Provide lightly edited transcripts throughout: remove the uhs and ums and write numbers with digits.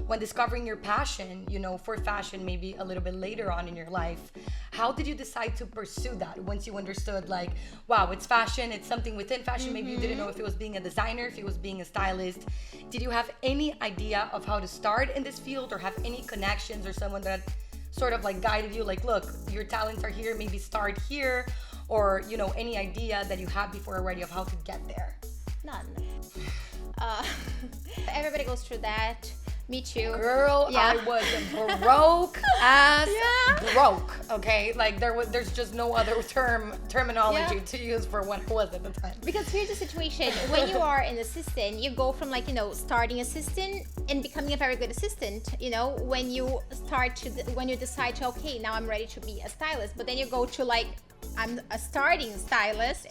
when discovering your passion, for fashion, maybe a little bit later on in your life, how did you decide to pursue that once you understood, like, wow, it's fashion, it's something within fashion. Maybe you didn't know if it was being a designer, if it was being a stylist. Did you have any idea of how to start in this field, or have any connections or someone that sort of like guided you, like, look, your talents are here, maybe start here, or any idea that you had before already of how to get there? None. Everybody goes through that. Me too. Girl, yeah. I was broke as broke, okay? Like there's just no other terminology to use for what it was at the time. Because here's the situation. When you are an assistant, you go from starting assistant and becoming a very good assistant, when you decide to, okay, now I'm ready to be a stylist, but then you go to I'm a starting stylist.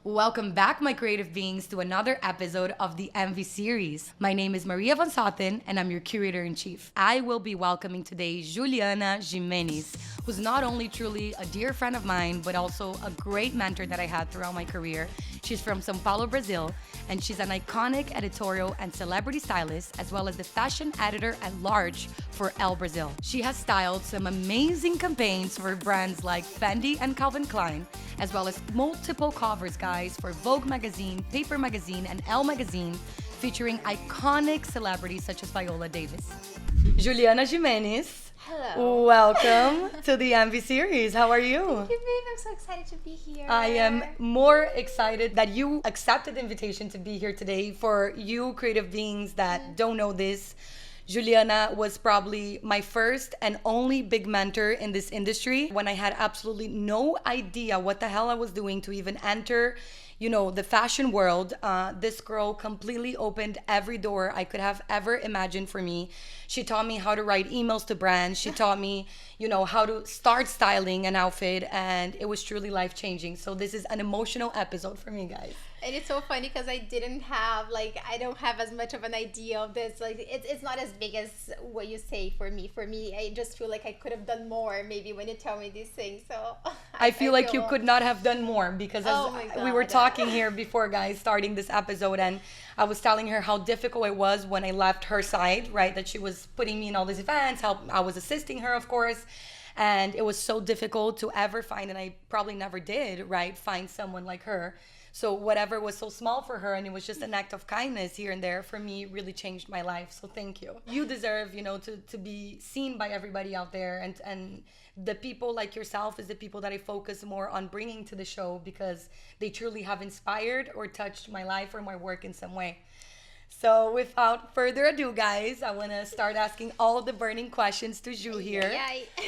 Welcome back, my creative beings, to another episode of the Envy series. My name is Maria Van Saten, and I'm your curator-in-chief. I will be welcoming today Juliana Gimenez, who's not only truly a dear friend of mine, but also a great mentor that I had throughout my career. She's from São Paulo, Brazil, and she's an iconic editorial and celebrity stylist, as well as the fashion editor at large for Elle Brazil. She has styled some amazing campaigns for brands like Fendi and Calvin Klein, as well as multiple covers, guys, for Vogue magazine, Paper magazine, and Elle magazine, featuring iconic celebrities such as Viola Davis. Juliana Gimenez. Hello. Welcome to the Envy series. How are you? Thank you, babe. I'm so excited to be here. I am more excited that you accepted the invitation to be here today. For you creative beings that don't know this, Juliana was probably my first and only big mentor in this industry when I had absolutely no idea what the hell I was doing to even enter, the fashion world. This girl completely opened every door I could have ever imagined for me. She taught me how to write emails to brands. She taught me, how to start styling an outfit, and it was truly life-changing. So this is an emotional episode for me, guys. And it's so funny because I don't have as much of an idea of this. It's not as big as what you say for me. For me, I just feel like I could have done more maybe when you tell me these things. So I feel like you could not have done more, because as we were talking here before, guys, starting this episode, and I was telling her how difficult it was when I left her side, right? That she was putting me in all these events, I was assisting her, of course. And it was so difficult to ever find, and I probably never did, right? Find someone like her. So whatever was so small for her, and it was just an act of kindness here and there, for me, really changed my life. So thank you. You deserve, to be seen by everybody out there. And the people like yourself is the people that I focus more on bringing to the show, because they truly have inspired or touched my life or my work in some way. So without further ado, guys, I want to start asking all the burning questions to Ju here.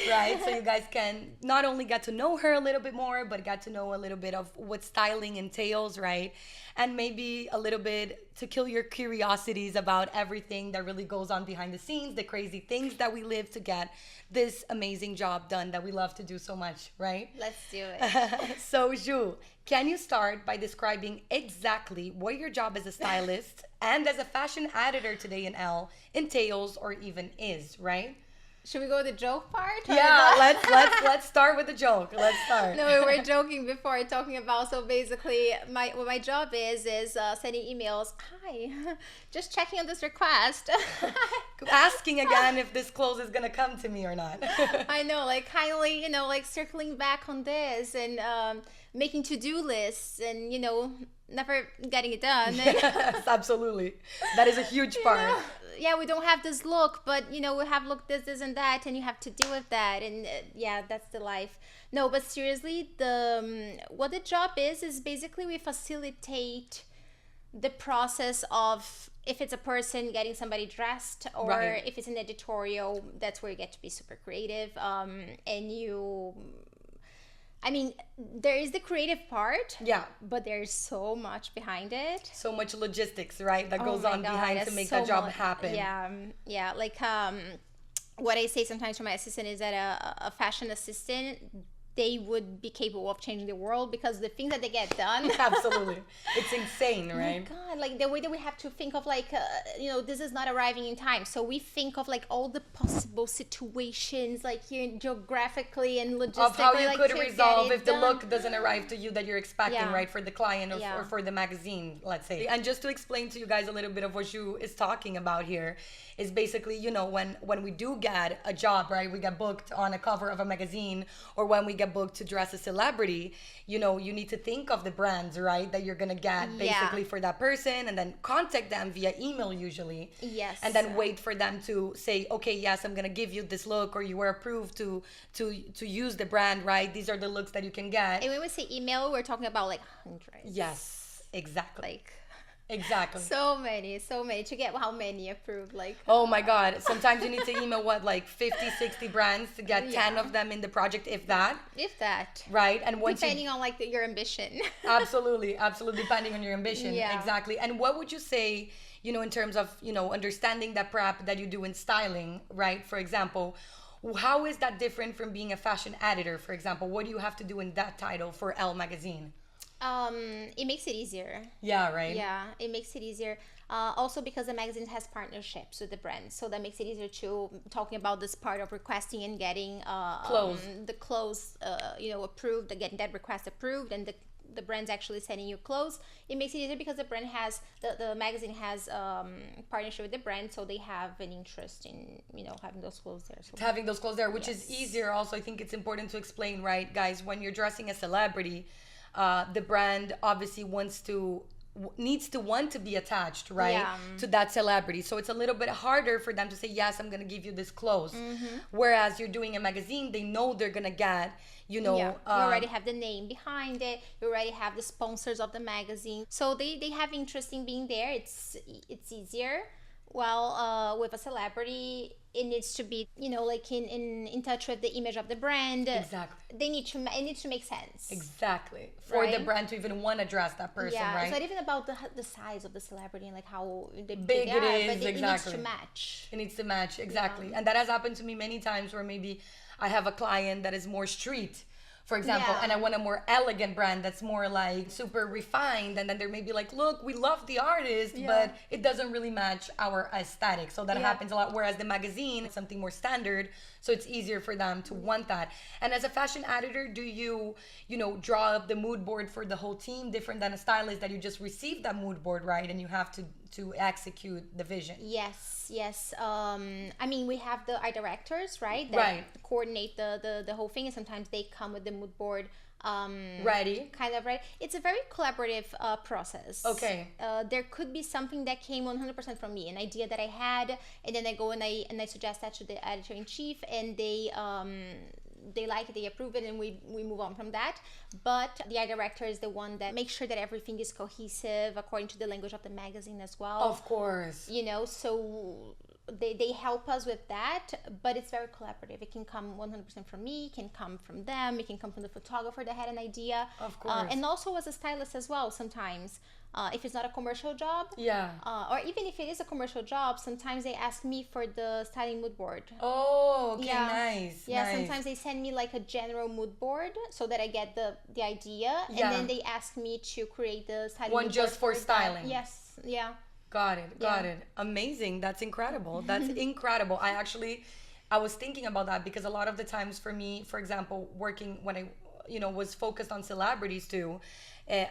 Right? So you guys can not only get to know her a little bit more, but get to know a little bit of what styling entails, right? And maybe a little bit to kill your curiosities about everything that really goes on behind the scenes, the crazy things that we live to get this amazing job done that we love to do so much, right? Let's do it. So Ju, can you start by describing exactly what your job as a stylist and as a fashion editor today in Elle entails, or even is, right? Should we go with the joke part? Yeah, let's start with the joke. Let's start. No, we were joking before, talking about, so basically what my job is sending emails. Hi, just checking on this request. Asking again if this clothes is gonna come to me or not. I know, kindly, circling back on this, and making to-do lists, and never getting it done. Yes, absolutely. That is a huge part. Yeah, we don't have this look, but we have look this and that, and you have to deal with that, and that's the life. No, but seriously, what the job is basically we facilitate the process of, if it's a person getting somebody dressed, or right. If it's an editorial, that's where you get to be super creative, and you. I mean, there is the creative part. Yeah. But there's so much behind it. So much logistics, right? That goes on behind to make that job happen. Yeah. What I say sometimes to my assistant is that a fashion assistant they would be capable of changing the world, because the things that they get done. Absolutely. It's insane, right? Oh my God, like the way that we have to think of like, this is not arriving in time. So we think of like all the possible situations, like here geographically and logistically. Of how you like, could to resolve get it if the done. look doesn't arrive to you that you're expecting, Yeah. right? For the client or, Yeah. or for the magazine, let's say. And just to explain to you guys a little bit of what you is talking about here is basically, when we do get a job, right? We get booked on a cover of a magazine, or when we get booked to dress a celebrity, you need to think of the brands, right? That you're going to get basically for that person, and then contact them via email usually. Yes. And then wait for them to say, okay, yes, I'm going to give you this look, or you were approved to use the brand, right? These are the looks that you can get. And when we say email, we're talking about like hundreds. Yes, exactly. Like Exactly. so many to get how many approved, like Oh my God. Sometimes you need to email like 50, 60 brands to get 10 of them in the project, if that. if that, Right. And once depending on like your ambition. Absolutely. Absolutely. Depending on your ambition. Yeah. Exactly. And what would you say, in terms of, understanding that prep that you do in styling, right? For example, how is that different from being a fashion editor, for example? What do you have to do in that title for Elle magazine? It makes it easier. Yeah, right? Yeah, it makes it easier. Also because the magazine has partnerships with the brands, so that makes it easier to talking about this part of requesting and getting the clothes, approved, getting that request approved, and the brand's actually sending you clothes. It makes it easier because the brand has the magazine has partnership with the brand, so they have an interest in having those clothes there. So Having those clothes there, which is easier. Also, I think it's important to explain, right, guys, when you're dressing a celebrity, the brand obviously needs to want to be attached, right, to that celebrity. So it's a little bit harder for them to say, yes, I'm going to give you this clothes. Whereas you're doing a magazine, they know they're going to get, you already have the name behind it. You already have the sponsors of the magazine. So they have interest in being there. It's easier. Well, with a celebrity, it needs to be, like in touch with the image of the brand. Exactly. It needs to make sense. Exactly. For the brand to even want to dress that person, right? It's not even about the size of the celebrity and like how big they are, it is, but exactly. It needs to match. It needs to match, exactly. And that has happened to me many times where maybe I have a client that is more street, for example, and I want a more elegant brand that's more like super refined, and then there may be like, look, we love the artist, but it doesn't really match our aesthetic. So that happens a lot. Whereas the magazine is something more standard, so it's easier for them to want that. And as a fashion editor, do you draw up the mood board for the whole team, different than a stylist that you just receive that mood board, right, and you have to execute the vision? Yes. I mean, we have the art directors, right, that Right. coordinate the whole thing, and sometimes they come with the mood board Ready. kind of, right. It's a very collaborative process. Okay. There could be something that came 100% from me, an idea that I had, and then I go and I suggest that to the editor-in-chief, and they like it, they approve it, and we move on from that. But the art director is the one that makes sure that everything is cohesive according to the language of the magazine as well. Of course. So they help us with that, but it's very collaborative. It can come 100% from me, it can come from them, it can come from the photographer that had an idea. Of course. And also as a stylist as well, sometimes. If it's not a commercial job, or even if it is a commercial job, sometimes they ask me for the styling mood board. Oh, okay, nice. Sometimes they send me like a general mood board so that I get the idea, and then they ask me to create the styling one mood just board for styling. Yes, Got it. Amazing. That's incredible. That's incredible. I was thinking about that because a lot of the times for me, for example, working when I was focused on celebrities too,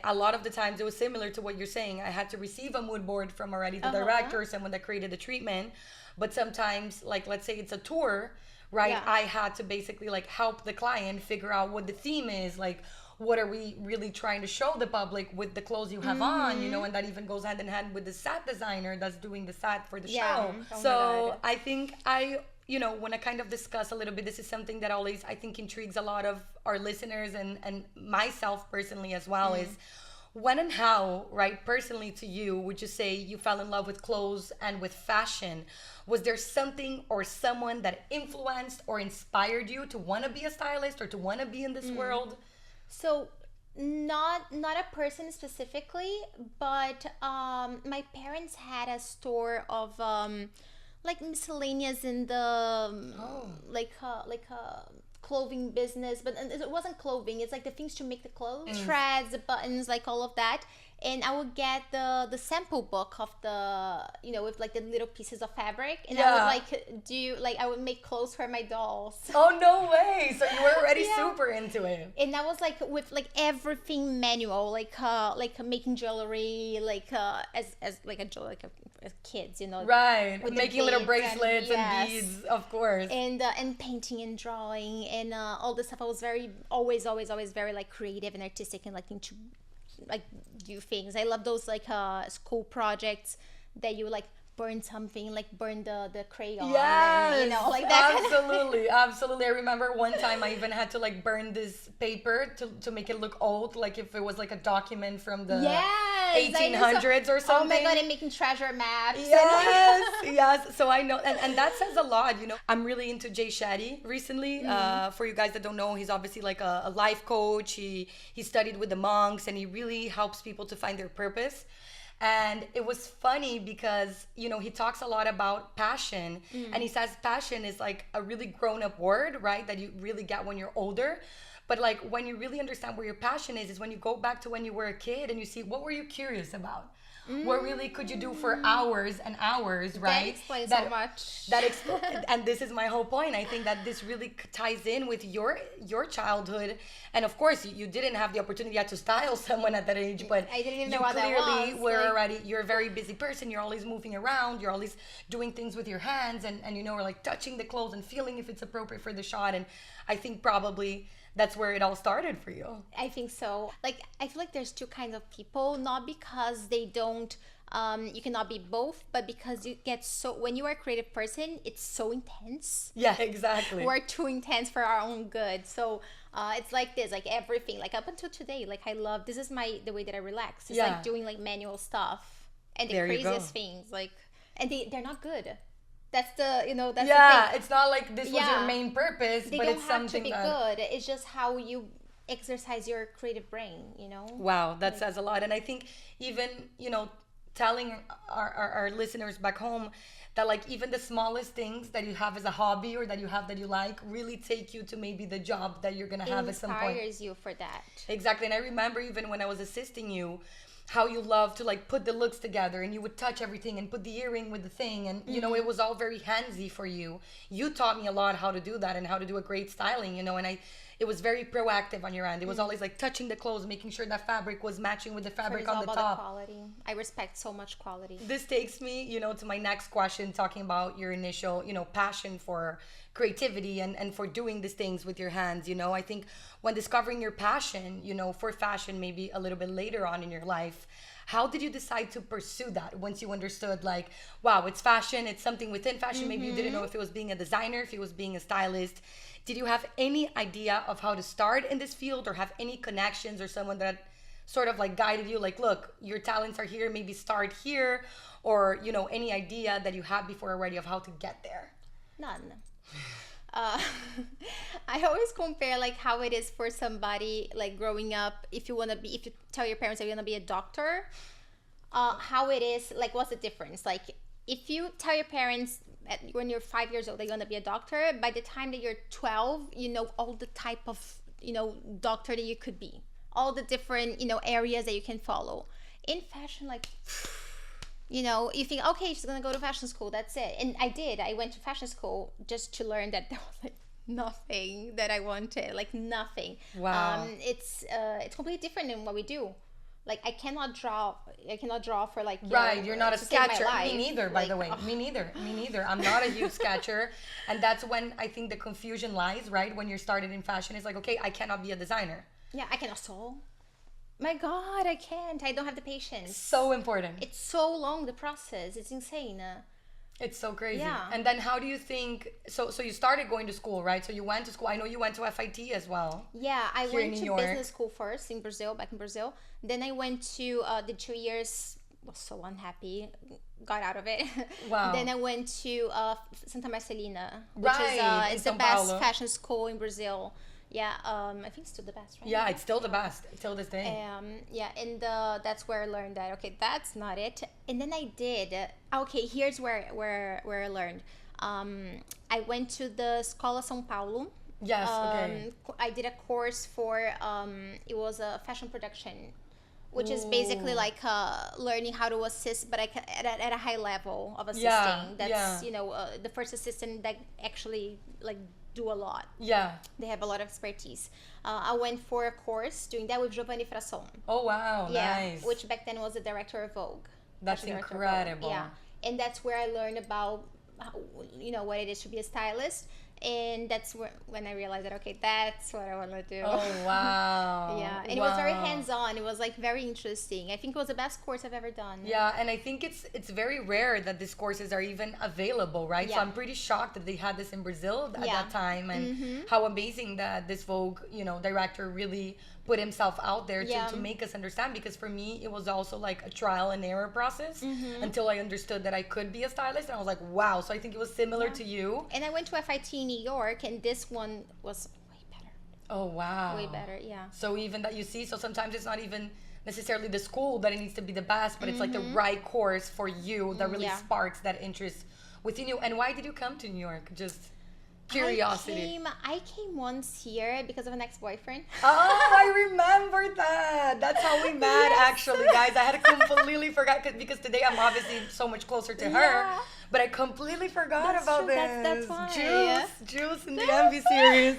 a lot of the times it was similar to what you're saying. I had to receive a mood board from already the director, someone that created the treatment. But sometimes, like, let's say it's a tour, right? I had to basically like help the client figure out what the theme is, like what are we really trying to show the public with the clothes you have on, and that even goes hand in hand with the set designer that's doing the set for the show. So I think when I kind of discuss a little bit, this is something that always, I think, intrigues a lot of our listeners and myself personally as well, is when and how, right, personally to you, would you say you fell in love with clothes and with fashion? Was there something or someone that influenced or inspired you to want to be a stylist or to want to be in this world? So not a person specifically, but my parents had a store of like miscellaneous in the clothing business, but it wasn't clothing. It's like the things to make the clothes, threads, the buttons, like all of that. And I would get the sample book of the, with like the little pieces of fabric, and I would I would make clothes for my dolls. Oh, no way! So you were already super into it. And that was like with like everything manual, like making jewelry, as kids, Right, making little bracelets and beads, of course. And painting and drawing and all this stuff. I was always very like creative and artistic and like into like do things. I love those like school projects that you like burn something, like burn the crayon. Yes, and, like that. Absolutely. I remember one time I even had to like burn this paper to make it look old, like if it was like a document from the 1800s or something. Oh my god, and making treasure maps. Yes. So I know, and that says a lot. I'm really into Jay Shetty recently. For you guys that don't know, he's obviously like a life coach. He studied with the monks, and he really helps people to find their purpose. And it was funny because, he talks a lot about passion, and he says passion is like a really grown-up word, right? That you really get when you're older. But like when you really understand where your passion is when you go back to when you were a kid and you see what were you curious about? What really could you do for hours and hours, right? That explains so much. And this is my whole point. I think that this really ties in with your childhood. And of course, you didn't have the opportunity yet to style someone at that age, but I didn't even know what that was. You're a very busy person. You're always moving around. You're always doing things with your hands and we're like touching the clothes and feeling if it's appropriate for the shot. And I think probably that's where it all started for you. I think so. Like, I feel like there's two kinds of people, not because they don't, you cannot be both, but because you get when you are a creative person, it's so intense. Yeah, exactly. We're too intense for our own good. So it's like this, like everything, like up until today, like I love, this is the way that I relax. It's like doing like manual stuff and the craziest things, like, and they're not good. That's the the thing. It's not like this was your main purpose, but it's something they don't have to be good. It's just how you exercise your creative brain, Wow, that says a lot. And I think even, telling our listeners back home that like even the smallest things that you have as a hobby or that you like really take you to maybe the job that you're going to have at some point. It inspires you for that. Exactly. And I remember even when I was assisting you, how you love to like put the looks together and you would touch everything and put the earring with the thing and it was all very handsy for you. You taught me a lot how to do that and how to do a great styling, and it was very proactive on your end. It was always like touching the clothes, making sure that fabric was matching with the fabric on the top. The quality. I respect so much quality. This takes me, to my next question, talking about your initial, passion for creativity and for doing these things with your hands. I think when discovering your passion, for fashion, maybe a little bit later on in your life, how did you decide to pursue that once you understood like, wow, it's fashion, it's something within fashion. Maybe you didn't know if it was being a designer, if it was being a stylist. Did you have any idea of how to start in this field or have any connections or someone that sort of like guided you like, look, your talents are here, maybe start here, or, any idea that you had before already of how to get there? None. I always compare like how it is for somebody like growing up, if you tell your parents that you want to be a doctor, how it is, like what's the difference? Like if you tell your parents when you're 5 years old that you want to be a doctor, by the time that you're 12, you know all the type of doctor that you could be, all the different areas that you can follow. In fashion, like you think, okay, she's gonna go to fashion school, that's it. And I went to fashion school just to learn that there was like nothing that I wanted, like nothing. Wow. It's completely different than what we do. Like I cannot draw for like you're not a sketcher. Me neither, by the way. Me neither. I'm not a huge sketcher. And that's when I think the confusion lies, right? When you're started in fashion, it's like, okay, I cannot be a designer. Yeah, I cannot sew. My God, I can't. I don't have the patience. So important. It's so long, the process. It's insane. It's so crazy. Yeah. And then how do you think, so you started going to school, right? So you went to school. I know you went to FIT as well. Yeah, I went to business school first back in Brazil. Then I went to the 2 years, was so unhappy, got out of it. Wow. Then I went to Santa Marcelina, which right, is the best fashion school in Brazil. Yeah, I think it's still the best, right? Yeah, it's still the best till this day. Yeah, and that's where I learned that, okay, that's not it. And then I did. Okay, here's where I learned. I went to the Escola São Paulo, Yes, okay. I did a course for, it was a fashion production, which is basically like learning how to assist, but at a high level of assisting. Yeah, That's, yeah. you know, the first assistant that actually like do a lot. Yeah. They have a lot of expertise. I went for a course doing that with Giovanni Frasson. Oh, wow, Yeah, nice. which back then was the director of Vogue. That's fashion director of Vogue. incredible. Yeah, and that's where I learned about, how, you know, what it is to be a stylist. And that's when I realized that, okay, that's what I want to do. Oh, wow. Yeah, and it was very hands-on. It was like very interesting. I think it was the best course I've ever done. Yeah, and I think it's very rare that these courses are even available, right? Yeah. So I'm pretty shocked that they had this in Brazil at Yeah. that time, and how amazing that this Vogue, you know, director really put himself out there Yeah. to make us understand. Because for me, it was also like a trial and error process until I understood that I could be a stylist, and I was like, wow. So I think it was similar to you. And I went to FIT in New York, and this one was way better. Oh, wow. Way better, yeah. So even that you see, so sometimes it's not even necessarily the school that it needs to be the best, but it's like the right course for you that really Yeah. sparks that interest within you. And why did you come to New York? Just curiosity. I came once here because of an ex-boyfriend. Oh, I remember that. That's how we met, actually, guys. I had completely forgot because today I'm obviously so much closer to her, Yeah. but I completely forgot That's about true. this. That's why. Juice in the Envy series.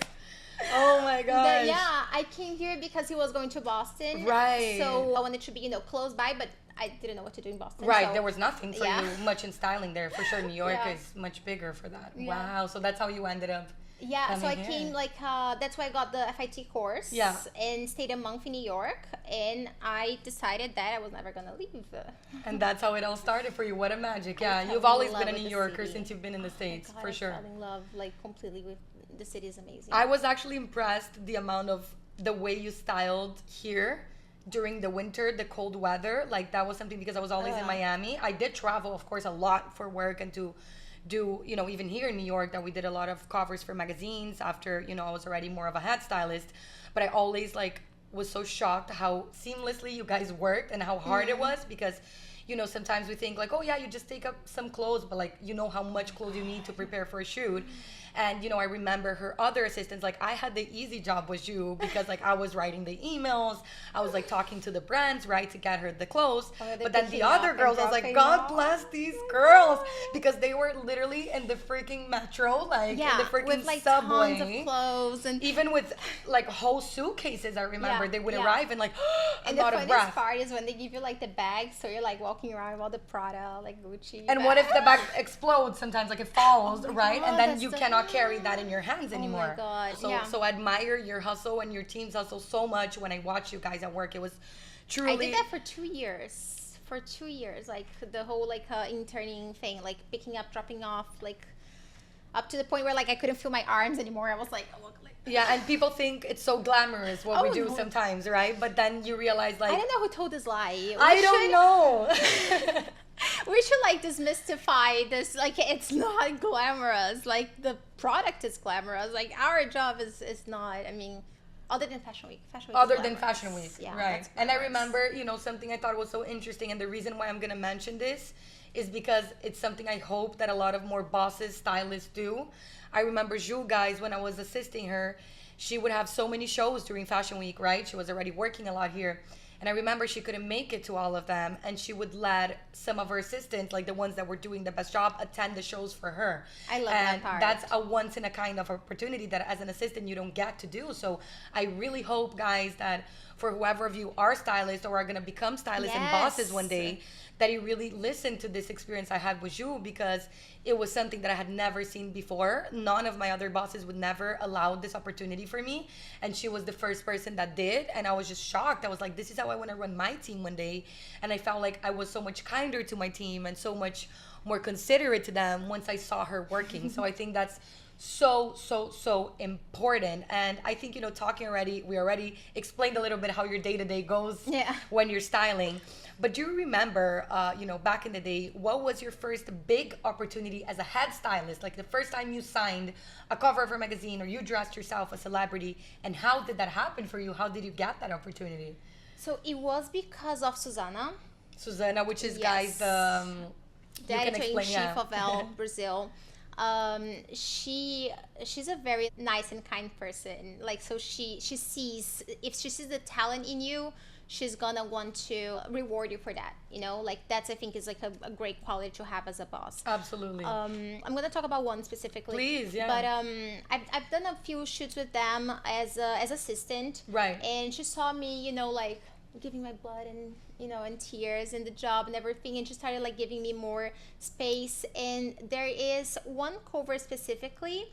Oh my gosh. Yeah, I came here because he was going to Boston. Right. So I wanted to be, you know, close by, but I didn't know what to do in Boston. Right, so- there was nothing for Yeah. you much in styling there. For sure, New York Yeah. is much bigger for that. Yeah. Wow, so that's how you ended up. Yeah, so I coming came here. like, that's why I got the FIT course. Yeah. And stayed a month in New York, and I decided that I was never gonna leave. And that's how it all started for you. What a magic. Yeah, fell you've in always love been a with New the Yorker city. since you've been in the States, God, for I sure. fell in love like completely with the city. Is amazing. I was actually impressed the amount of the way you styled here during the winter, the cold weather. Like that was something because I was always in Miami. I did travel, of course, a lot for work and to do, you know, even here in New York that we did a lot of covers for magazines after, you know, I was already more of a head stylist. But I always like was so shocked how seamlessly you guys worked and how hard it was because you know, sometimes we think like, oh yeah, you just take up some clothes, but like, you know how much clothes you need to prepare for a shoot. And, you know, I remember her other assistants, like I had the easy job with you because like I was writing the emails, I was like talking to the brands, right, to get her the clothes. But then the other girls, I was like, God bless these girls because they were literally in the freaking metro, like in the freaking with like subway. tons of clothes and even with like whole suitcases, I remember they would arrive and like and a the lot of funniest breath. part is when they give you like the bag, so you're like walking around with all the Prada, like Gucci. And what if the bag explodes sometimes, like it falls, right? God, and then that's you so cannot carry that in your hands Oh my anymore. God, So yeah. so I admire your hustle and your team's hustle so much. When I watch you guys at work, it was truly. I did that for 2 years. For 2 years, like the whole like interning thing, like picking up, dropping off, like up to the point where like I couldn't feel my arms anymore. I was like, oh, look, like. Yeah, and people think it's so glamorous what we Oh, do no. sometimes, right? But then you realize like I don't know who told this lie. I don't know. We should like demystify this. Like it's not glamorous. Like the product is glamorous. Like our job is not. I mean, other than Fashion Week. Fashion Week. Other is than glamorous. Fashion Week, Yeah, right? that's And I glamorous. remember, you know, something I thought was so interesting, and the reason why I'm gonna mention this is because it's something I hope that a lot of more bosses, stylists do. I remember Jules, guys, when I was assisting her, she would have so many shows during Fashion Week, right? She was already working a lot here. And I remember she couldn't make it to all of them, and she would let some of her assistants, like the ones that were doing the best job, attend the shows for her. I love and that part. That's a once in a kind of opportunity that as an assistant you don't get to do. So I really hope, guys, that for whoever of you are stylists or are going to become stylists and bosses one day, that you really listen to this experience I had with you, because it was something that I had never seen before. None of my other bosses would never allow this opportunity for me, and she was the first person that did. And I was just shocked. I was like, this is how I want to run my team one day. And I felt like I was so much kinder to my team and so much more considerate to them once I saw her working. So I think that's so important. And I think, you know, we already explained a little bit how your day-to-day goes when you're styling. But do you remember, you know, back in the day, what was your first big opportunity as a head stylist? Like the first time you signed a cover of a magazine or you dressed yourself a celebrity, and how did that happen for you? How did you get that opportunity? So it was because of Susanna. Susanna, which is, guys, the editor-in-chief of Elle Brazil. She's a very nice and kind person. Like, so she sees, if she sees the talent in you, she's gonna want to reward you for that, you know. Like, that's, I think, is like a great quality to have as a boss. Absolutely. I'm gonna talk about one specifically. Please, yeah. But I've done a few shoots with them as assistant. Right. And she saw me, you know, like giving my blood and, you know, and tears in the job and everything, and she started like giving me more space. And there is one cover specifically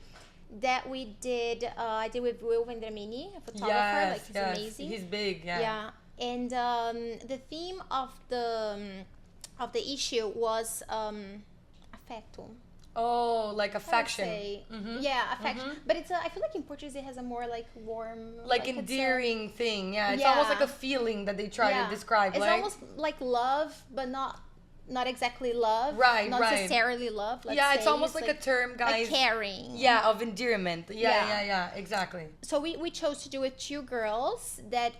that we did, I did with Will Vendramini, a photographer. Yes, like, he's amazing. He's big. Yeah. And the theme of the issue was affecto. Oh, like affection. Yeah, affection. But it's I feel like in Portuguese it has a more like warm, like endearing thing. Yeah, it's almost like a feeling that they try to describe. It's almost like love, but not exactly love. Right, not necessarily love. It's almost like a term, guys. Like caring. Yeah, of endearment. Yeah, exactly. So we chose to do with two girls that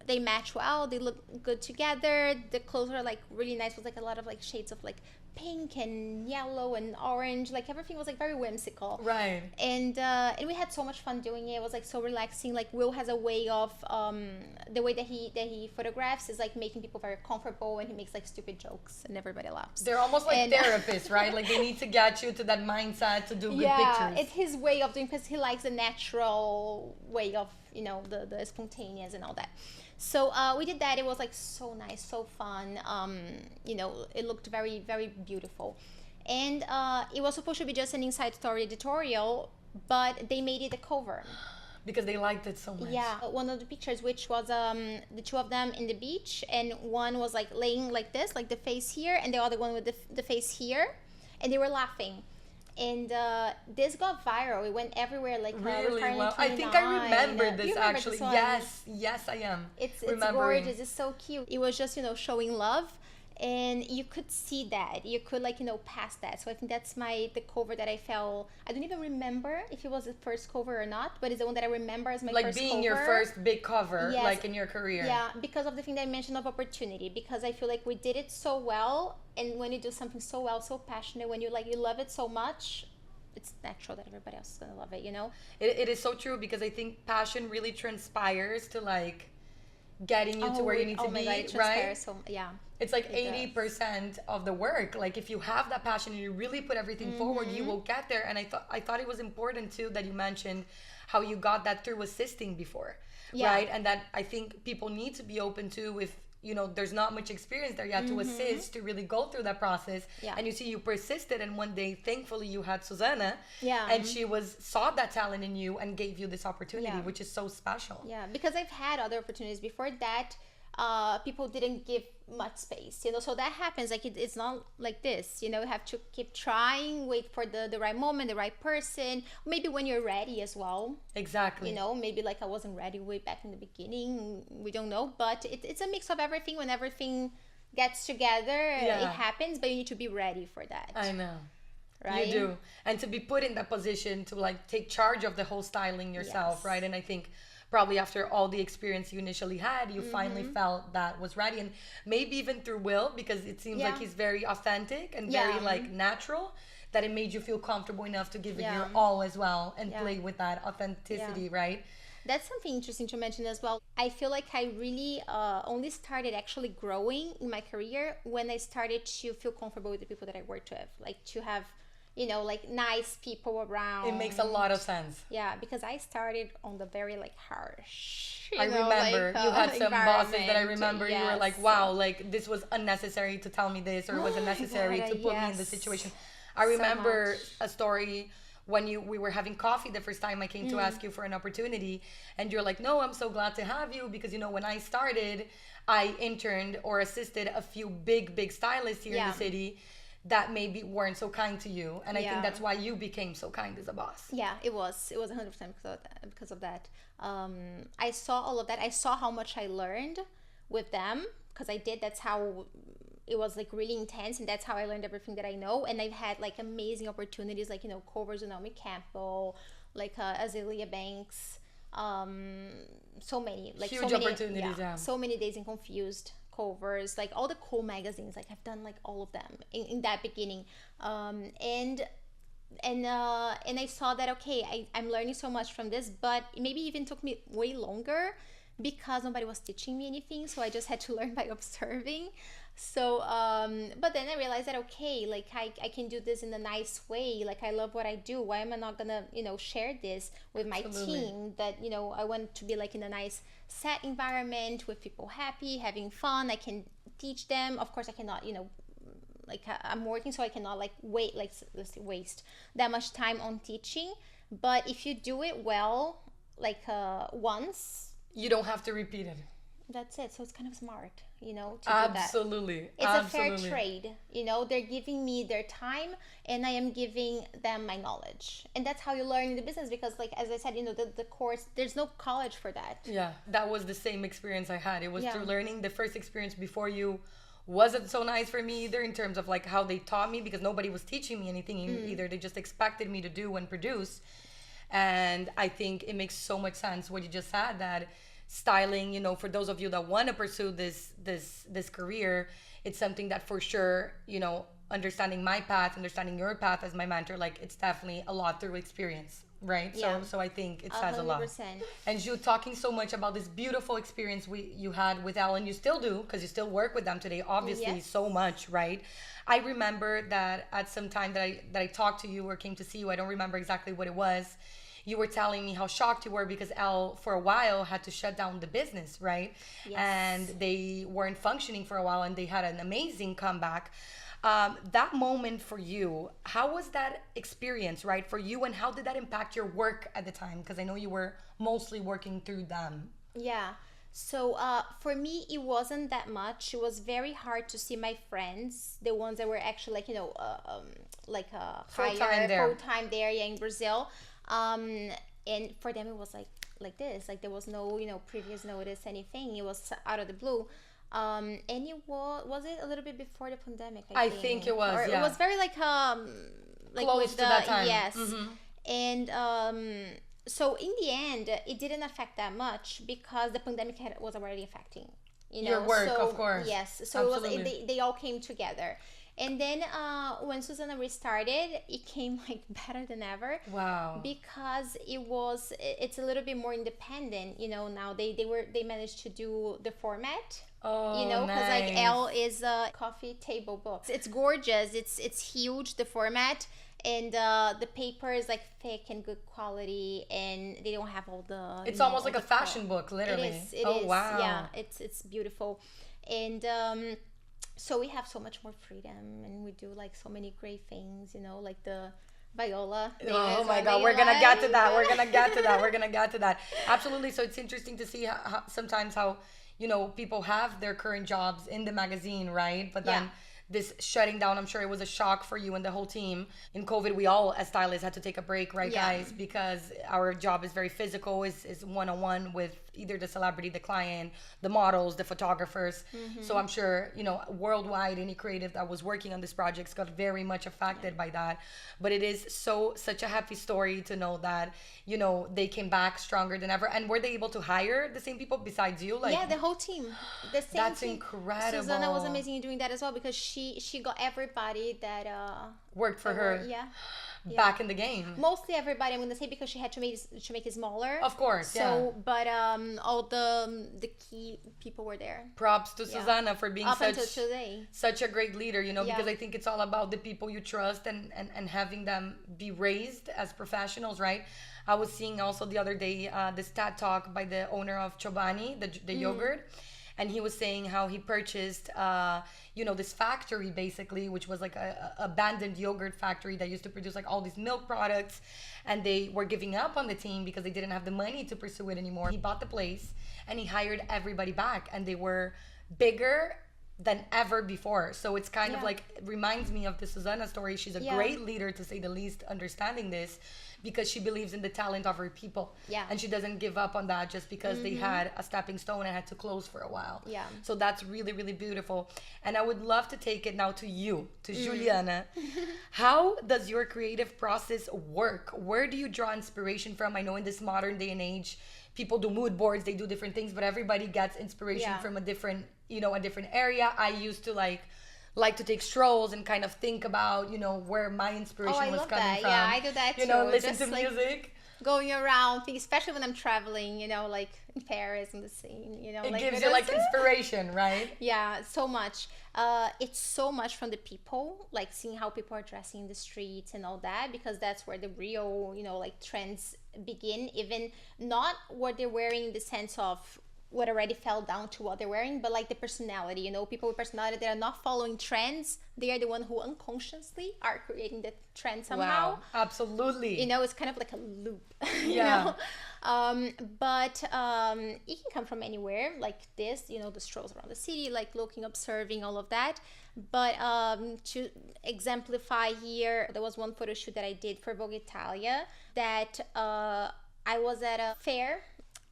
they match well. They look good together. The clothes are like really nice. It was like a lot of like shades of like pink and yellow and orange. Like, everything was like very whimsical. Right. And we had so much fun doing it. It was like so relaxing. Like, Will has a way of the way that he photographs is like making people very comfortable, and he makes like stupid jokes and everybody laughs. They're almost like therapists, right? Like, they need to get you to that mindset to do good pictures. Yeah, it's his way of doing, because he likes the natural way of, you know, the spontaneous and all that. So we did that. It was like so nice, so fun. You know, it looked very, very beautiful. And it was supposed to be just an inside story editorial, but they made it a cover. Because they liked it so much. Yeah, one of the pictures, which was the two of them in the beach, and one was like laying like this, like the face here, and the other one with the face here, and they were laughing. And this got viral. It went everywhere. Like, really well. I think I remember this actually. Yes, I am. It's gorgeous. It's so cute. It was just, you know, showing love, and you could see that. You could, like, you know, pass that. So I think that's the cover that I felt. I don't even remember if it was the first cover or not, but it's the one that I remember as my first cover. Like, being your first big cover, yes, like in your career. Yeah, because of the thing that I mentioned of opportunity. Because I feel like we did it so well, and when you do something so well, so passionate, when you love it so much, it's natural that everybody else is gonna love it, you know. It is so true, because I think passion really transpires to like getting you to where you need to be, right? So, yeah. It's like 80% of the work. Like, if you have that passion and you really put everything forward, you will get there. And I thought it was important too that you mentioned how you got that through assisting before, right? And that I think people need to be open to, if you know there's not much experience there yet, to assist, to really go through that process. And you see, you persisted, and one day, thankfully, you had Susanna, and she saw that talent in you and gave you this opportunity, which is so special. Yeah, because I've had other opportunities before that. People didn't give much space, you know, so that happens. Like, it's not like this, you know, you have to keep trying, wait for the right moment, the right person, maybe when you're ready as well. Exactly. You know, maybe like I wasn't ready way back in the beginning, we don't know, but it's a mix of everything. When everything gets together, it happens, but you need to be ready for that. I know. Right? You do. And to be put in that position to like take charge of the whole styling yourself, right? And I think probably after all the experience you initially had, you finally felt that was ready. And maybe even through Will, because it seems like he's very authentic and very like natural, that it made you feel comfortable enough to give it your all as well, and play with that authenticity, right? That's something interesting to mention as well. I feel like I really only started actually growing in my career when I started to feel comfortable with the people that I worked with. Like, to have, you know, like nice people around. It makes a lot of sense. Yeah, because I started on the very like harsh. I remember you had some bosses that I remember you were like, wow, like this was unnecessary to tell me this, or it was unnecessary to put me in this situation. I remember a story when we were having coffee the first time I came to ask you for an opportunity, and you're like, no, I'm so glad to have you, because, you know, when I started, I interned or assisted a few big stylists here in the city that maybe weren't so kind to you, and I think that's why you became so kind as a boss. Yeah, it was 100% because of that. I saw all of that. I saw how much I learned with them, because I did. That's how it was like really intense, and that's how I learned everything that I know. And I've had like amazing opportunities, like, you know, covers with Naomi Campbell, like Azealia Banks, so many, like huge opportunities. So many Days in Confused covers, like all the cool magazines. Like, I've done like all of them in that beginning, and and I saw that okay, I'm learning so much from this, but it maybe even took me way longer because nobody was teaching me anything, so I just had to learn by observing. So but then I realized that okay, like I can do this in a nice way. Like I love what I do. Why am I not gonna, share this with my team? That, I want to be like in a nice set environment with people happy, having fun. I can teach them. Of course I cannot, like I'm working, so I cannot like let's say waste that much time on teaching. But if you do it well, like once, you don't have to repeat it. That's it. So it's kind of smart, to do that. Absolutely. It's a fair trade. They're giving me their time and I am giving them my knowledge. And that's how you learn in the business because, like, as I said, the course, there's no college for that. Yeah, that was the same experience I had. It was through learning. The first experience before you wasn't so nice for me either in terms of, like, how they taught me because nobody was teaching me anything either. They just expected me to do and produce. And I think it makes so much sense what you just said, that styling, for those of you that want to pursue this career, it's something that for sure, understanding my path, understanding your path as my mentor, like it's definitely a lot through experience, right? Yeah. So I think it says 100%. A lot. And you talking so much about this beautiful experience you had with Elle, and you still do because you still work with them today, obviously. So much, right? I remember that at some time that I talked to you or came to see you, I don't remember exactly what it was. You were telling me how shocked you were because Elle, for a while, had to shut down the business, right? Yes. And they weren't functioning for a while, and they had an amazing comeback. That moment for you, how was that experience, right, for you, and how did that impact your work at the time? Because I know you were mostly working through them. Yeah. So for me, it wasn't that much. It was very hard to see my friends, the ones that were actually like full-time there, in Brazil. And for them it was like this, like there was no previous notice, anything. It was out of the blue. And it was it a little bit before the pandemic, I think it was, or it was very like close with to that time. Yes. And so in the end it didn't affect that much because the pandemic was already affecting your work, of course. Yes, so it was, they all came together. And then when Susanna restarted, it came like better than ever. Wow. Because it's a little bit more independent, now they managed to do the format. Oh, because nice. like Elle is a coffee table book. It's gorgeous. It's huge, the format. And the paper is like thick and good quality, and they don't have all the. It's almost like a fashion book, literally. It is. Wow. Yeah, it's beautiful, and so we have so much more freedom, and we do like so many great things, like the Viola. Oh my God, we're gonna get to that. We're gonna get to that. Absolutely. So it's interesting to see how sometimes people have their current jobs in the magazine, right? But then this shutting down, I'm sure it was a shock for you and the whole team. In COVID, we all as stylists had to take a break, right, guys? Because our job is very physical, is one-on-one with either the celebrity, the client, the models, the photographers. So I'm sure, worldwide, any creative that was working on this project got very much affected by that. But it is such a happy story to know that, they came back stronger than ever. And were they able to hire the same people besides you? Yeah, the whole team. The same That's team. Incredible. Susanna was amazing in doing that as well because she got everybody that worked for her. Back in the game. Mostly everybody, I'm gonna say, because she had to make it smaller. Of course, but all the key people were there. Props to Susanna for being such a great leader, because I think it's all about the people you trust and having them be raised as professionals, right? I was seeing also the other day this TED talk by the owner of Chobani, the yogurt. And he was saying how he purchased, this factory basically, which was like a abandoned yogurt factory that used to produce like all these milk products, and they were giving up on the team because they didn't have the money to pursue it anymore. He bought the place and he hired everybody back, and they were bigger than ever before. So it's kind of like, it reminds me of the Susanna story. She's a great leader, to say the least, understanding this, because she believes in the talent of her people. Yeah. And she doesn't give up on that just because they had a stepping stone and had to close for a while. Yeah. So that's really, really beautiful. And I would love to take it now to you, to Juliana. How does your creative process work? Where do you draw inspiration from? I know in this modern day and age, people do mood boards, they do different things, but everybody gets inspiration from a different area. I used to like like to take strolls and kind of think about, where my inspiration was coming from. Yeah, I do that too. Listen to music. Going around, especially when I'm traveling, like in Paris and the scene, It gives you like inspiration, right? Yeah, so much. It's so much from the people, like seeing how people are dressing in the streets and all that, because that's where the real, like trends begin. Even not what they're wearing in the sense of what already fell down to what they're wearing, but like the personality, people with personality that are not following trends, they are the one who unconsciously are creating the trend somehow. Wow, absolutely. It's kind of like a loop. Yeah. But it can come from anywhere, like this, the strolls around the city, like looking, observing, all of that. But to exemplify here, there was one photo shoot that I did for Vogue Italia that I was at a fair,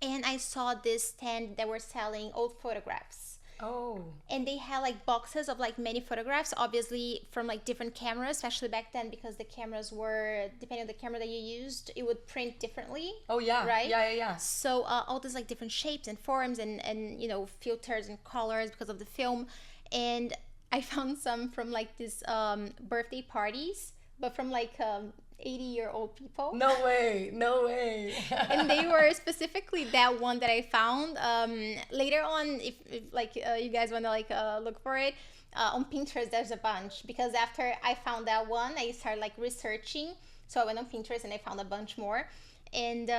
and I saw this stand that were selling old photographs. Oh. And they had like boxes of like many photographs, obviously from like different cameras, especially back then, because the cameras were, depending on the camera that you used, it would print differently. Oh yeah. Right? Yeah. So all these like different shapes and forms and filters and colors because of the film. And I found some from like these birthday parties, but from like 80-year-old people. No way. And they were specifically that one that I found. Later on, if like you guys want to like look for it on Pinterest, there's a bunch, because after I found that one, I started like researching. So I went on Pinterest and I found a bunch more, and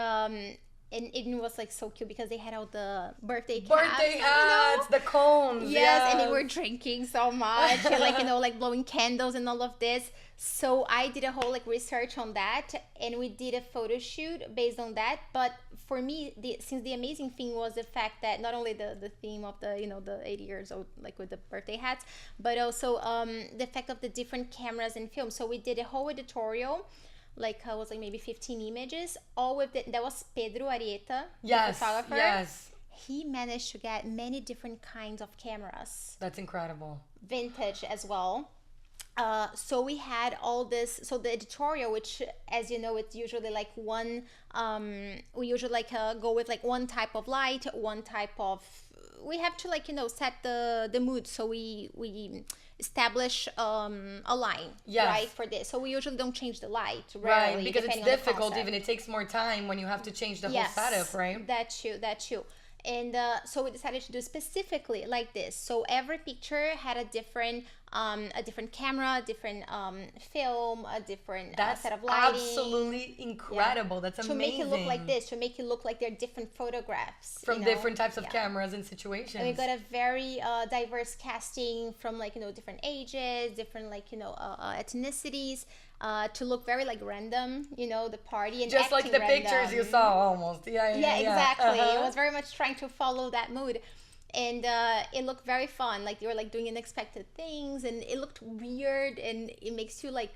it was like so cute because they had all the birthday hats, the cones. Yes, and they were drinking so much, and like like blowing candles and all of this. So I did a whole like research on that, and we did a photo shoot based on that. But for me, since the amazing thing was the fact that not only the theme of the the 80 years old, like with the birthday hats, but also the fact of the different cameras and film. So we did a whole editorial, like was like maybe 15 images, all with that was Pedro Arieta, the photographer. Yes. He managed to get many different kinds of cameras. That's incredible. Vintage as well. So we had all this. So the editorial, which, as you know, it's usually like one. We usually like go with like one type of light, one type of. We have to like set the mood. So we establish a line, right, for this. So we usually don't change the light, rarely, right? Because it's difficult. Even it takes more time when you have to change the whole setup, right? That too. And so we decided to do specifically like this. So every picture had a different camera, different film, a different set of lighting. Absolutely incredible. That's amazing. To make it look like this, to make it look like they're different photographs. From different types of cameras and situations. And we got a very diverse casting from like, different ages, different like, ethnicities. To look very like random, the party, and just like the pictures you saw almost. Yeah, exactly. It was very much trying to follow that mood, and it looked very fun. Like they were like doing unexpected things, and it looked weird, and it makes you like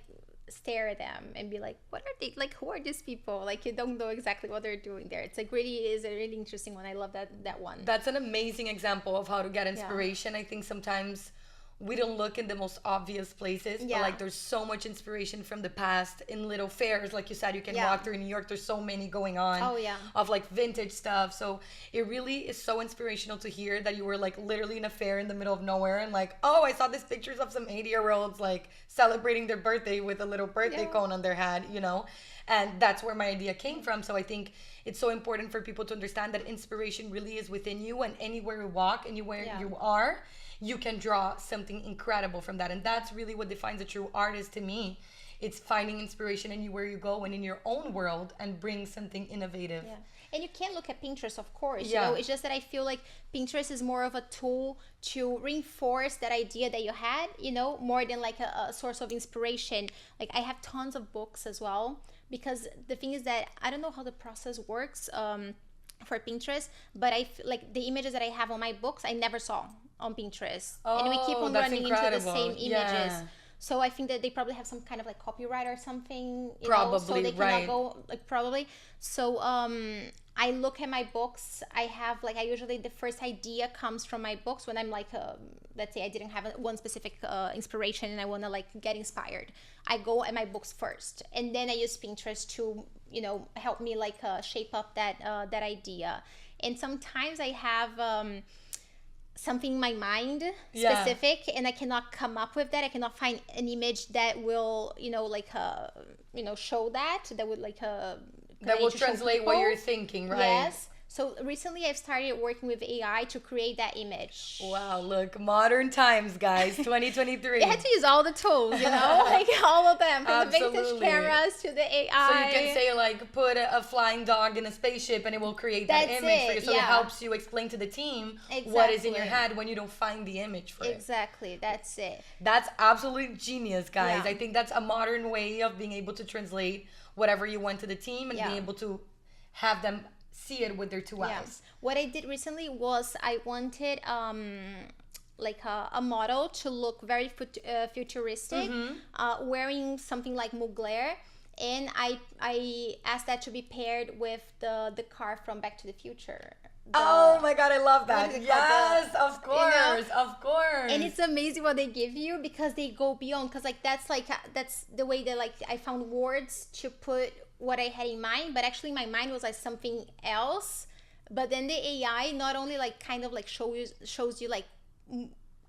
stare at them and be like, what are they, like, who are these people? Like you don't know exactly what they're doing there. It's like is a really interesting one. I love that one. That's an amazing example of how to get inspiration. I think sometimes we don't look in the most obvious places, but like there's so much inspiration from the past in little fairs. Like you said, you can walk through New York. There's so many going on of like vintage stuff. So it really is so inspirational to hear that you were like literally in a fair in the middle of nowhere and like, oh, I saw these pictures of some 80-year-olds like celebrating their birthday with a little birthday cone on their head, and that's where my idea came from. So I think it's so important for people to understand that inspiration really is within you, and anywhere you walk, anywhere you are, you can draw something incredible from that. And that's really what defines a true artist to me. It's finding inspiration anywhere you go and in your own world and bring something innovative. Yeah. And you can look at Pinterest, of course. You know, it's just that I feel like Pinterest is more of a tool to reinforce that idea that you had, more than like a source of inspiration. Like I have tons of books as well, because the thing is that I don't know how the process works for Pinterest, but I feel like the images that I have on my books, I never saw on Pinterest. And we keep on running into the same images. So I think that they probably have some kind of like copyright or something, so they cannot go, like, probably. So I look at my books. I usually, the first idea comes from my books when I'm like, let's say I didn't have one specific inspiration and I want to like get inspired. I go at my books first, and then I use Pinterest to, help me like shape up that idea. And sometimes I have something in my mind Yeah. specific, and I cannot come up with that. I cannot find an image that will, show that would That will to show translate what people. you're thinking, right? Yes. So recently I've started working with AI to create that image. Wow, look, modern times, guys, 2023. You had to use all the tools, like all of them, from the vintage Absolutely. cameras to the AI. So you can say like put a flying dog in a spaceship and it will create that That's image for it, you. So yeah. it helps you explain to the team what is in your Exactly. head when you don't find the image for it. Exactly, that's it. That's absolute genius, guys. Yeah. I think that's a modern way of being able to translate whatever you want to the team and Yeah. being able to have them see it with their two Yeah. eyes. What I did recently was I wanted a model to look very futuristic, wearing something like Mugler, and I asked that to be paired with the car from Back to the Future. Oh my God, I love What that. is it called? Yes, of course, of course. And it's amazing what they give you, because they go beyond, because that's the way that I found words to put what I had in mind, but actually my mind was like something else. But then the AI not only shows you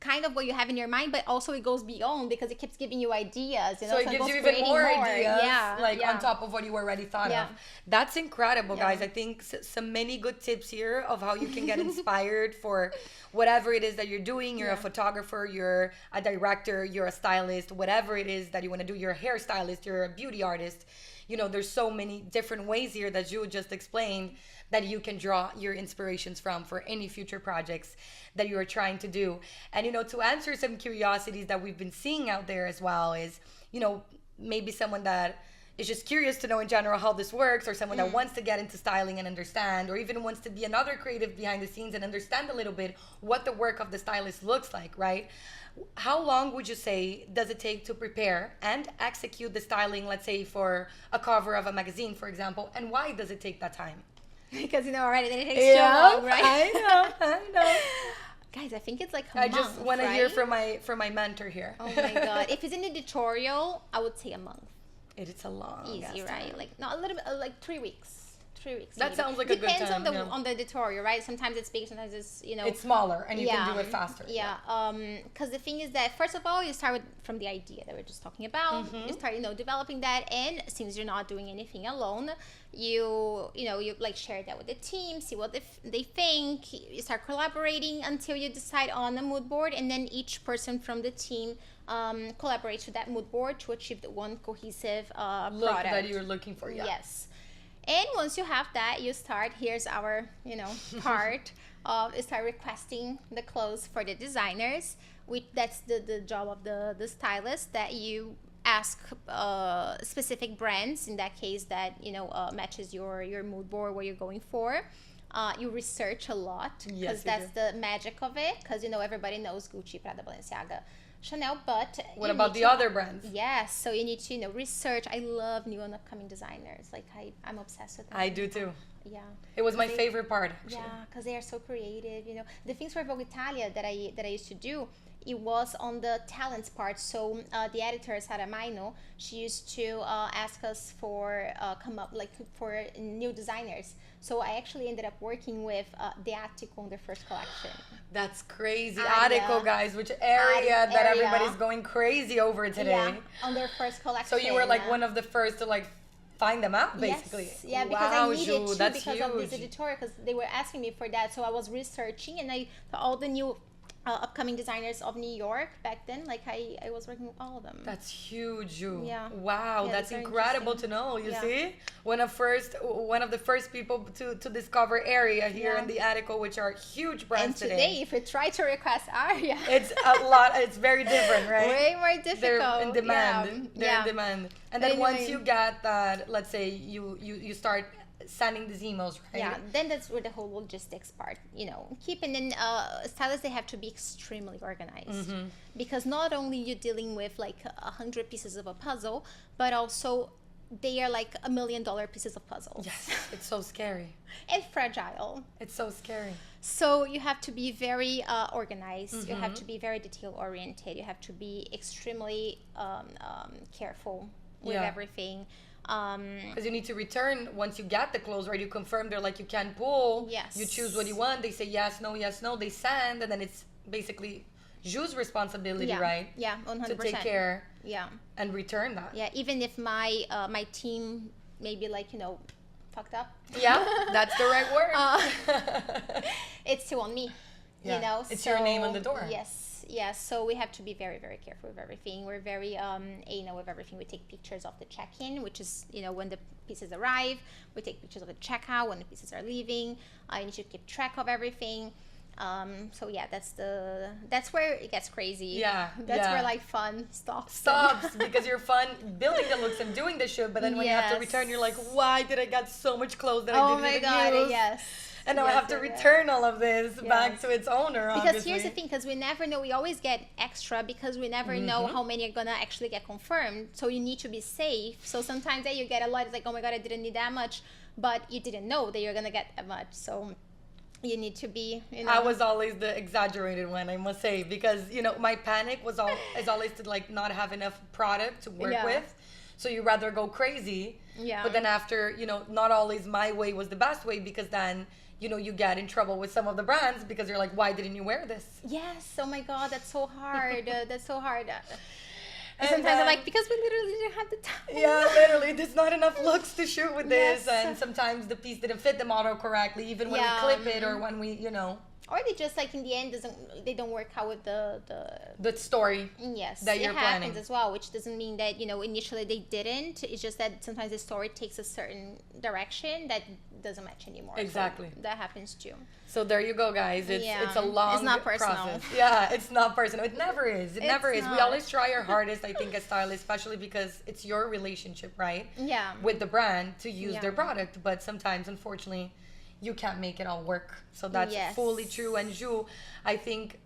kind of what you have in your mind, but also it goes beyond, because it keeps giving you ideas. So it it gives goes you even creating more ideas, Yeah. on top of what you already thought Yeah. of. That's incredible, Yeah. guys. I think some many good tips here of how you can get inspired for whatever it is that you're doing. You're a photographer, you're a director, you're a stylist, whatever it is that you want to do. You're a hairstylist, you're a beauty artist. There's so many different ways here that you just explained that you can draw your inspirations from for any future projects that you are trying to do. And, to answer some curiosities that we've been seeing out there as well is, maybe someone that is just curious to know in general how this works, or someone that wants to get into styling and understand, or even wants to be another creative behind the scenes and understand a little bit what the work of the stylist looks like, right? How long would you say does it take to prepare and execute the styling, let's say for a cover of a magazine, for example, and why does it take that time? Because already then it takes so long, right? I know. Guys, I think it's like I month, just want to right? hear from my mentor here. Oh my God. If it's an editorial, I would say a month. It's a long Easy, right? time. A little bit, like 3 weeks. 3 weeks. That maybe. sounds like a good Depends time, on the editorial, right? Sometimes it's big, sometimes it's It's smaller and you can do it faster. Yeah. Because the thing is that first of all, you start from the idea that we're just talking about. You start, developing that, and since you're not doing anything alone, you share that with the team, see what they think. You start collaborating until you decide on a mood board, and then each person from the team collaborates with that mood board to achieve the one cohesive Look product that you're looking for. Yeah. Yes. And once you have that, you start, here's our, part of, start requesting the clothes for the designers. That's the job of the stylist, that you ask specific brands, in that case, that, matches your mood board, what you're going for. You research a lot, because Yes, that's the magic of it, because, everybody knows Gucci, Prada, Balenciaga, Chanel, but What about the other brands? Yes, so you need to research. I love new and upcoming designers. I'm obsessed with them. I do too. Yeah. It was my favorite part, actually. Yeah, because they are so creative. The things for Vogue Italia that I used to do, it was on the talents part. So the editor Sara Maino, she used to ask us for for new designers. So I actually ended up working with the Attico on their first collection. That's crazy. Aria. Attico, guys, which area that Area. everybody's going crazy over today. Yeah, on their first collection. So you were like one of the first to find them out, basically. Yes. Yeah, because wow, I needed Ju, to, that's because huge. of this editorial, because they were asking me for that. So I was researching, and all the new upcoming designers of New York back then, I was working with all of them. That's huge, Ju. Yeah. Wow, Yeah, that's very incredible to interesting. know. You Yeah. see, one of the first people to discover Area here Yeah. in the Attico, which are huge brands And today, if you try to request Aria, It's a lot. It's very different, right? way more difficult. They're in demand. Yeah. They're Yeah. in demand. And But then once anyway. you get that, let's say you start sending these emails, right? Yeah, then that's where the whole logistics part, keeping in stylists, they have to be extremely organized, because not only you're dealing with 100 pieces of a puzzle, but also they are like $1 million pieces of puzzles. Yes, it's so scary. And fragile. It's so scary. So you have to be very organized. You have to be very detail oriented. You have to be extremely careful with Yeah. everything. Because you need to return once you get the clothes, right? You confirm they're like, you can pull. Yes. You choose what you want. They say yes, no, yes, no. They send, and then it's basically Ju's responsibility, Yeah. right? Yeah, 100%. To take care Yeah. and return that. Yeah, even if my my team maybe like, fucked up. Yeah, that's the right word. It's still on me. Yeah. You know, It's your name on the door. Yes. So we have to be very, very careful with everything. We're very anal with everything. We take pictures of the check-in, which is when the pieces arrive. We take pictures of the checkout when the pieces are leaving. You need to keep track of everything. So yeah, that's where it gets crazy. Yeah, That's yeah. where like fun stops. Because you're fun building the looks and doing the shoot, but then when you have to return, you're like, why did I get so much clothes that I didn't even use? Oh my god, yes. And now I have to return all of this back to its owner, Because obviously. here's the thing, because we never know. We always get extra because we never know how many are gonna actually get confirmed. So you need to be safe. So sometimes you get a lot. It's like, oh my god, I didn't need that much, but you didn't know that you're gonna get that much. So you need to be. I was always the exaggerated one, I must say, because my panic is always to like not have enough product to work with. So you rather go crazy. Yeah. But then after, not always my way was the best way, because then you get in trouble with some of the brands because you're like, why didn't you wear this? Yes. Oh my god, that's so hard. That's so hard. And And sometimes I'm like, because we literally didn't have the time. Yeah, literally, there's not enough looks to shoot with this, Yes. and sometimes the piece didn't fit the model correctly, even when we clip it or when we, Or they just like in the end they don't work out with the story. Yes, that you're it happens planning. as well, which doesn't mean that initially they didn't. It's just that sometimes the story takes a certain direction that doesn't match anymore. Exactly. So that happens too. So there you go, guys. It's a long It's not personal. process. Yeah, it's not personal. It never is. It never is. We not. always try our hardest, I think, as stylists, especially because it's your relationship, right? Yeah. With the brand to use their Yeah. product, but sometimes, unfortunately, you can't make it all work. So that's Yes. fully true. And Ju, I think,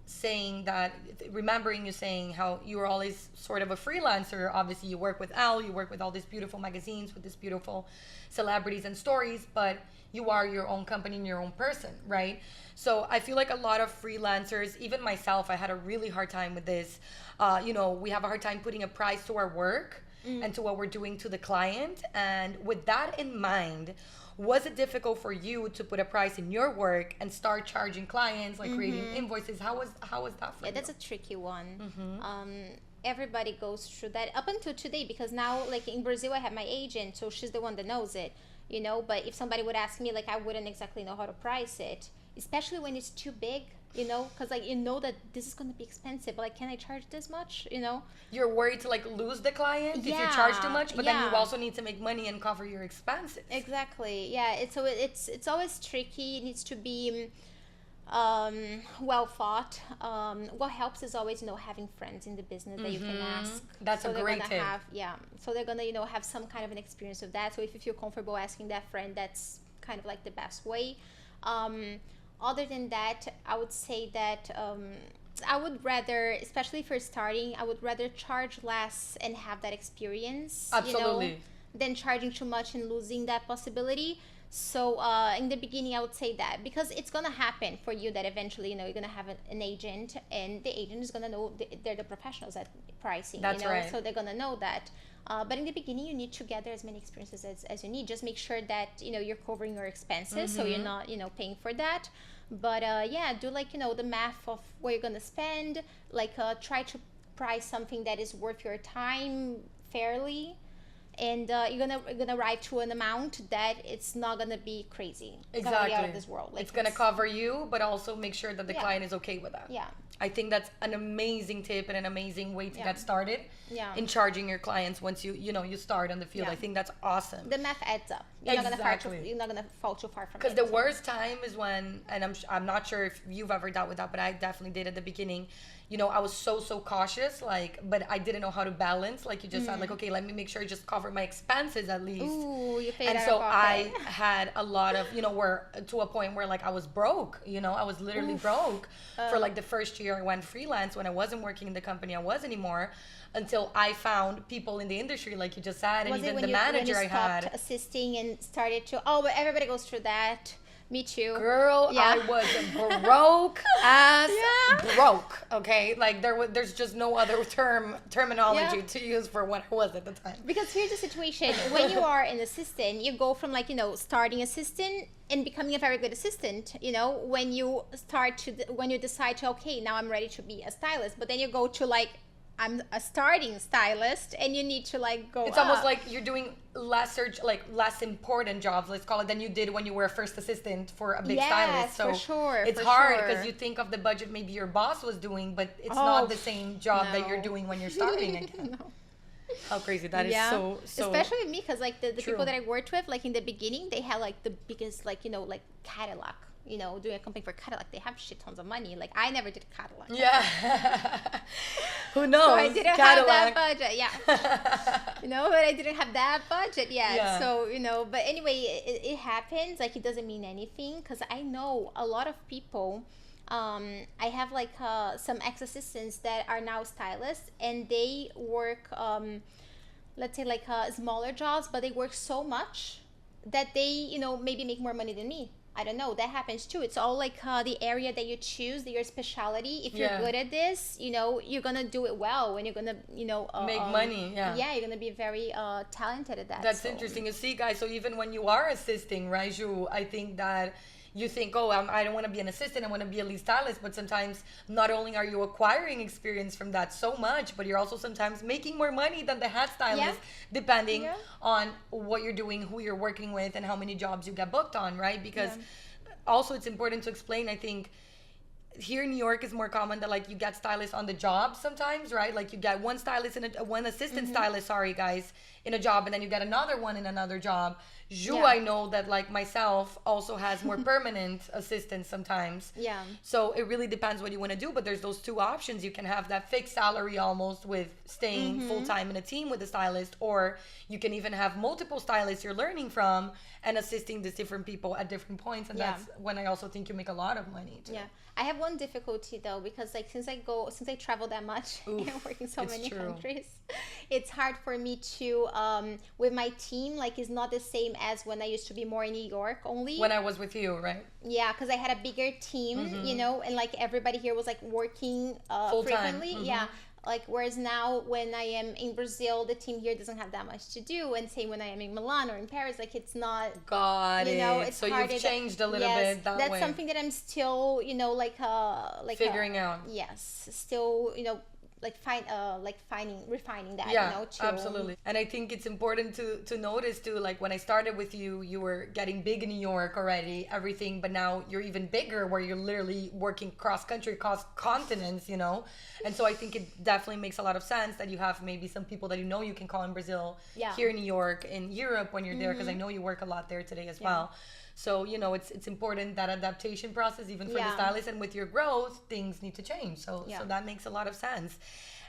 saying that, remembering you saying how you were always sort of a freelancer. Obviously, you work with Elle, you work with all these beautiful magazines with these beautiful celebrities and stories, but you are your own company and your own person, right? So I feel like a lot of freelancers, even myself, I had a really hard time with this. We have a hard time putting a price to our work and to what we're doing to the client. And with that in mind, was it difficult for you to put a price in your work and start charging clients, like creating invoices? How was that for you? Yeah, that's a tricky one. Everybody goes through that up until today, because now, like in Brazil, I have my agent, so she's the one that knows it, But if somebody would ask me, like, I wouldn't exactly know how to price it, especially when it's too big, because like that this is going to be expensive. Like, can I charge this much? You're worried to like lose the client if you charge too much, but then you also need to make money and cover your expenses. Exactly. Yeah. It's always tricky. It needs to be well thought. What helps is always having friends in the business that you can ask. That's a great tip. So they're gonna have some kind of an experience of that. So if you feel comfortable asking that friend, that's kind of like the best way. Other than that, I would say that I would rather, especially if you're starting, I would rather charge less and have that experience. Absolutely. Than charging too much and losing that possibility. So in the beginning, I would say that, because it's going to happen for you that eventually, you're going to have an agent, and the agent is going to know they're the professionals at pricing, That's right. So they're going to know that. But in the beginning, you need to gather as many experiences as you need. Just make sure that, you're covering your expenses, so you're not, paying for that. But do like, the math of what you're going to spend, like try to price something that is worth your time fairly. And you're gonna arrive to an amount that it's not gonna be crazy. It's gonna be out of this world. Like, it's gonna cover you, but also make sure that the client is okay with that. Yeah. I think that's an amazing tip and an amazing way to get started in charging your clients once you start on the field. I think that's awesome. The math adds up. You're not gonna fall too far from it. Because the worst time is when, and I'm not sure if you've ever dealt with that, but I definitely did at the beginning. I was so cautious, but I didn't know how to balance. Like you just said, like, okay, let me make sure I just cover my expenses at least. Ooh, you paid and out so of pocket. I had a lot of, where to a point where like I was broke. I was literally broke for like the first year I went freelance, when I wasn't working in the company I was anymore, until I found people in the industry, like you just said, and even the manager I had. Assisting and started to, but everybody goes through that. Me too. Girl, I was broke as broke. Okay, like there's just no other terminology to use for what I was at the time. Because here's the situation: when you are an assistant, you go from starting assistant and becoming a very good assistant. When you decide to, okay, now I'm ready to be a stylist, but then you go to I'm a starting stylist, and you need to go. It's almost like you're doing less important jobs, let's call it, than you did when you were a first assistant for a big stylist. So for sure. It's hard because you think of the budget maybe your boss was doing, but it's not the same job that you're doing when you're starting again. No. How crazy that is. So especially with me, because the people that I worked with, in the beginning, they had the biggest Cadillac. Doing a company for Cadillac, they have shit tons of money. I never did Cadillac. Yeah. Who knows? So I didn't have that budget. Yeah. But I didn't have that budget yet. Yeah. So, but anyway, it happens. It doesn't mean anything, because I know a lot of people. I have some ex-assistants that are now stylists, and they work, let's say smaller jobs, but they work so much that they, maybe make more money than me. I don't know. That happens too. It's all the area that you choose, your specialty. If you're good at this, you're gonna do it well, and you're gonna, make money. Yeah. Yeah, you're gonna be very talented at that. That's interesting. You see, guys. So even when you are assisting, right, Ju, I think that you think, I don't want to be an assistant, I want to be a lead stylist. But sometimes not only are you acquiring experience from that so much, but you're also sometimes making more money than the head stylist, depending on what you're doing, who you're working with, and how many jobs you get booked on, right? Because also it's important to explain, I think, here in New York is more common that you get stylists on the job sometimes, right? You get one stylist and one assistant stylist, sorry guys, in a job, and then you get another one in another job. Ju, I know that myself also has more permanent assistants sometimes. Yeah. So it really depends what you want to do, but there's those two options. You can have that fixed salary almost with staying full-time in a team with a stylist, or you can even have multiple stylists you're learning from and assisting these different people at different points, and that's when I also think you make a lot of money too. Yeah. I have one difficulty though, because since I travel that much and work in so many countries, it's hard for me to with my team, it's not the same as when I used to be more in New York only. When I was with you, right? Yeah, because I had a bigger team, and everybody here was working frequently. Yeah. Whereas now when I am in Brazil, the team here doesn't have that much to do, and same when I am in Milan or in Paris, it's not. Got it. It's so you've changed a little bit that that's way. Something that I'm still, figuring out. Yes, still, refining that. Yeah, absolutely. And I think it's important to notice too, when I started with you, you were getting big in New York already, everything, but now you're even bigger, where you're literally working cross country, cross continents, And so I think it definitely makes a lot of sense that you have maybe some people that you can call in Brazil, here in New York, in Europe when you're there, because I know you work a lot there today as well. So, it's important, that adaptation process, even for the stylist, and with your growth, things need to change. So that makes a lot of sense.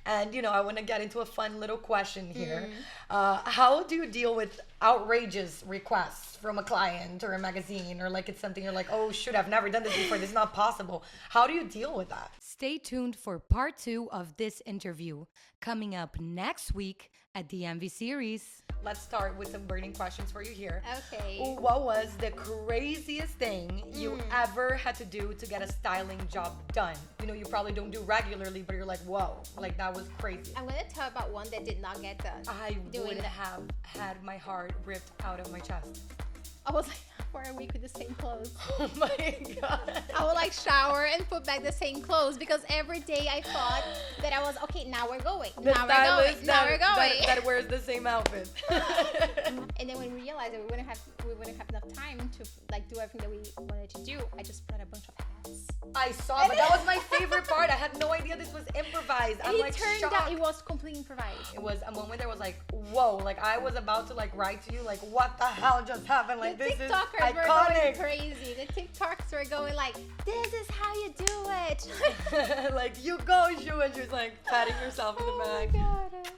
And, I want to get into a fun little question here. How do you deal with outrageous requests from a client or a magazine, or it's something you're oh, shoot, I've never done this before, this is not possible. How do you deal with that? Stay tuned for part 2 of this interview, coming up next week at the MV series. Let's start with some burning questions for you here. Okay. What was the craziest thing you ever had to do to get a styling job done? You probably don't do regularly, but you're whoa, that was crazy. I'm going to tell about one that did not get done. I would have had my heart ripped out of my chest. I was for a week with the same clothes. Oh my God. I would shower and put back the same clothes, because every day I thought that I was, okay, now we're going. Now we're going. That wears the same outfit. And then when we realized that we wouldn't have enough time to do everything that we wanted to do, I just brought a bunch of hats. I saw, but that was my favorite part. I had no idea this was improvised. And it turned out it was completely improvised. It was a moment that was whoa, I was about to write to you, what the hell just happened? The this is TikTokers were going crazy. The TikToks were going this is how you do it. You go, Ju, and she was patting herself in the back. Oh my God.